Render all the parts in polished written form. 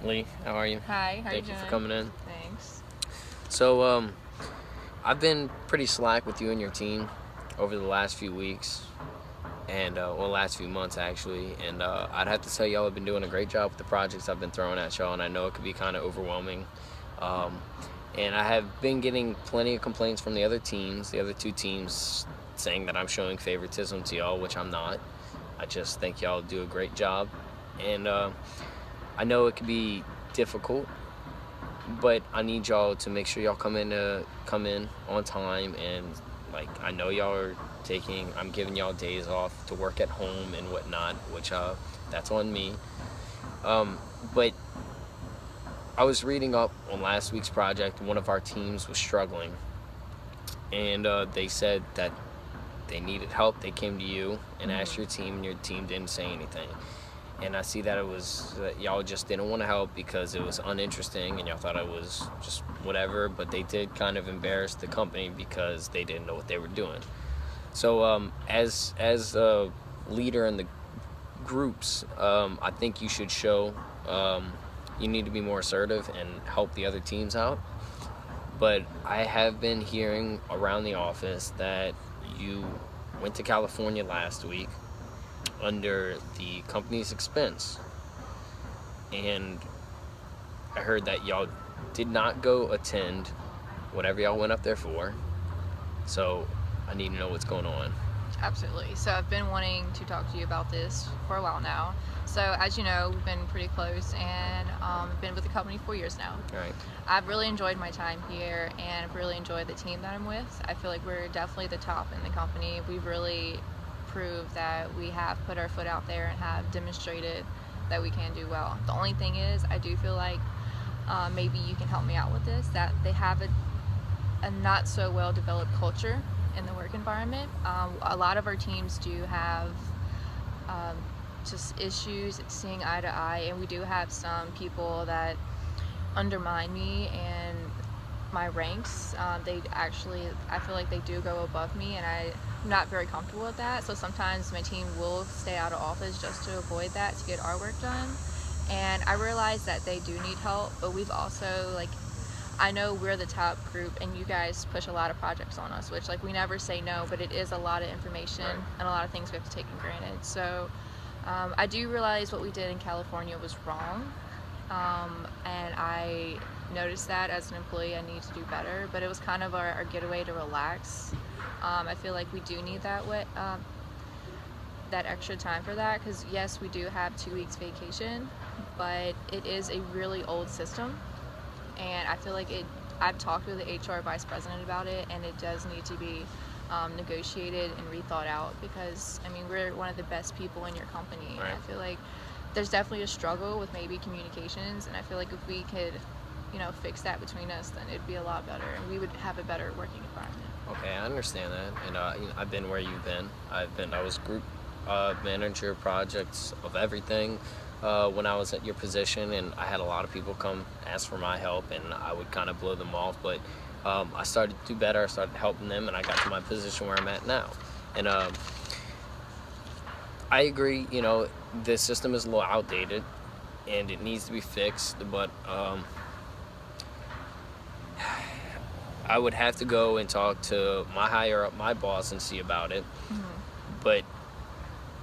Lee, how are you? Hi, how Thank you you for doing? coming in. Thanks. So, I've been pretty slack with you and your team over the last few weeks, and last few months actually. And I'd have to tell y'all have been doing a great job with the projects I've been throwing at y'all, and I know it could be kind of overwhelming. Um, and I have been getting plenty of complaints from the other teams, the other two teams, saying that I'm showing favoritism to y'all, which I'm not. I just think y'all do a great job, and I know it can be difficult, but I need y'all to make sure y'all come in on time. And like, I know y'all are I'm giving y'all days off to work at home and whatnot, which that's on me. But I was reading up on last week's project. One of our teams was struggling, and they said that they needed help. They came to you and asked your team, and your team didn't say anything. And I see that it was that y'all just didn't want to help because it was uninteresting and y'all thought it was just whatever. But they did kind of embarrass the company because they didn't know what they were doing. So as a leader in the groups, I think you should show you need to be more assertive and help the other teams out. But I have been hearing around the office that you went to California last week under the company's expense, and I heard that y'all did not go attend whatever y'all went up there for. So I need to know what's going on. Absolutely. So I've been wanting to talk to you about this for a while now. So as you know, we've been pretty close, and I've been with the company 4 years now. All right. I've really enjoyed my time here, and I've really enjoyed the team that I'm with. I feel like we're definitely the top in the company. We've really proved that we have put our foot out there and have demonstrated that we can do well. The only thing is, I do feel like maybe you can help me out with this, that they have a not so well developed culture in the work environment. A lot of our teams do have just issues seeing eye to eye, and we do have some people that undermine me and my ranks. I feel like they do go above me, and I'm not very comfortable with that. So sometimes my team will stay out of office just to avoid that, to get our work done. And I realize that they do need help, but we've also, I know we're the top group, and you guys push a lot of projects on us, which, we never say no, but it is a lot of information and a lot of things we have to take for granted. So I do realize what we did in California was wrong, and I noticed that as an employee I need to do better, but it was kind of our getaway to relax. I feel like we do need that extra time for that, because yes, we do have 2 weeks vacation, but it is a really old system, and I feel like I've talked with the HR vice president about it, and it does need to be negotiated and rethought out, because we're one of the best people in your company. Right. And I feel like there's definitely a struggle with maybe communications, and I feel like if we could fix that between us, then it'd be a lot better, and we would have a better working environment. Okay, I understand that, and I've been where you've been. I was group manager, projects of everything when I was at your position, and I had a lot of people come ask for my help, and I would kind of blow them off. But I started to do better. I started helping them, and I got to my position where I'm at now. And I agree. The system is a little outdated, and it needs to be fixed. But I would have to go and talk to my higher up, my boss, and see about it. But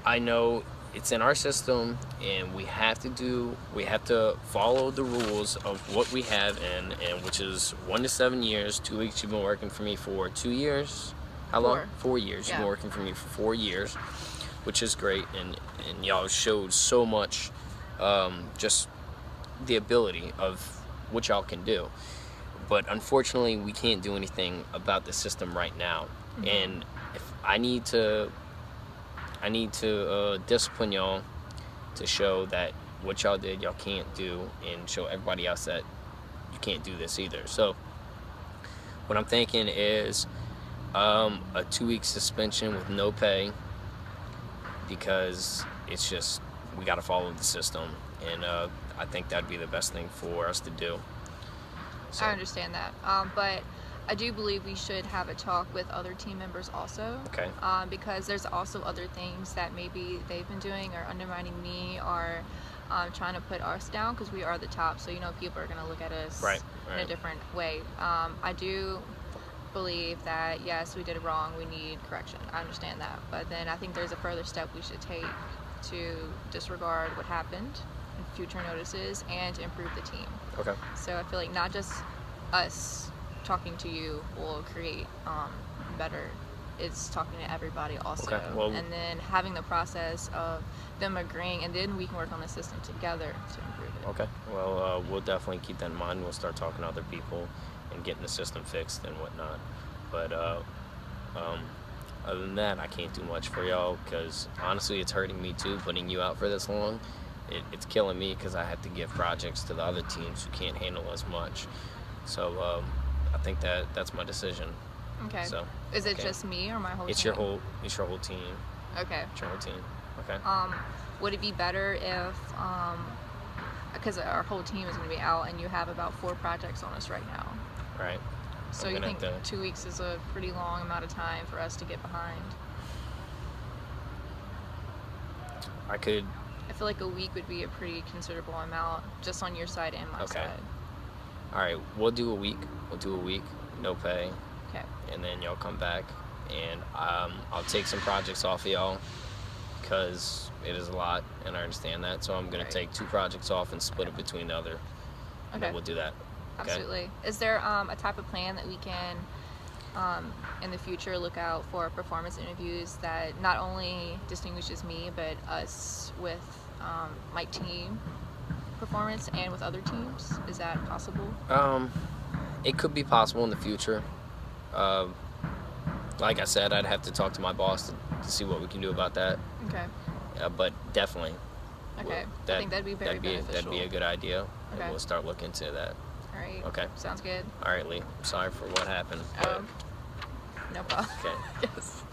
I know it's in our system, and we have to follow the rules of what we have and which is 1 to 7 years. 2 weeks. You've been working for me for 2 years. How long? 4 years. Yeah. You've been working for me for 4 years, which is great, and y'all showed so much, just the ability of what y'all can do. But unfortunately, we can't do anything about the system right now. And if I need to discipline y'all to show that what y'all did, y'all can't do, and show everybody else that you can't do this either. So what I'm thinking is a 2-week suspension with no pay, because it's just, we got to follow the system, and I think that'd be the best thing for us to do. So. I understand that, but I do believe we should have a talk with other team members also. Okay. Because there's also other things that maybe they've been doing or undermining me, or trying to put us down because we are the top. So people are going to look at us Right. in a different way. I do believe that yes, we did it wrong. We need correction. I understand that, but then I think there's a further step we should take to disregard what happened in future notices and to improve the team. Okay. So I feel like not just us talking to you will create better. It's talking to everybody also, Okay, well- and then having the process of them agreeing, and then we can work on the system together to improve it. Okay. Well, we'll definitely keep that in mind. We'll start talking to other people and getting the system fixed and whatnot. But other than that, I can't do much for y'all because honestly, it's hurting me too. Putting you out for this long, it's killing me because I have to give projects to the other teams who can't handle as much. So I think that's my decision. Okay. So is it okay. just me or my whole It's team? It's your whole team. Okay. It's your whole team. Okay. Would it be better if because our whole team is going to be out and you have about 4 projects on us right now? Right. So I'm you gonna think have to- 2 weeks is a pretty long amount of time for us to get behind? I could. I feel like a week would be a pretty considerable amount just on your side and my Okay. side. All right. We'll do a week. No pay. Okay. And then y'all come back, and I'll take some projects off of y'all because it is a lot, and I understand that. So I'm gonna Right. take 2 projects off and split it between the other. And Okay. then we'll do that. Okay? Absolutely. Is there a type of plan that we can, in the future, look out for performance interviews that not only distinguishes me, but us with my team performance and with other teams? Is that possible? It could be possible in the future. Like I said, I'd have to talk to my boss to see what we can do about that. Okay. But definitely. Okay. I think that'd be very beneficial. That'd be a good idea. Okay. And we'll start looking into that. All right. Okay. Sounds good. All right, Lee. I'm sorry for what happened. But, No problem. okay. Yes.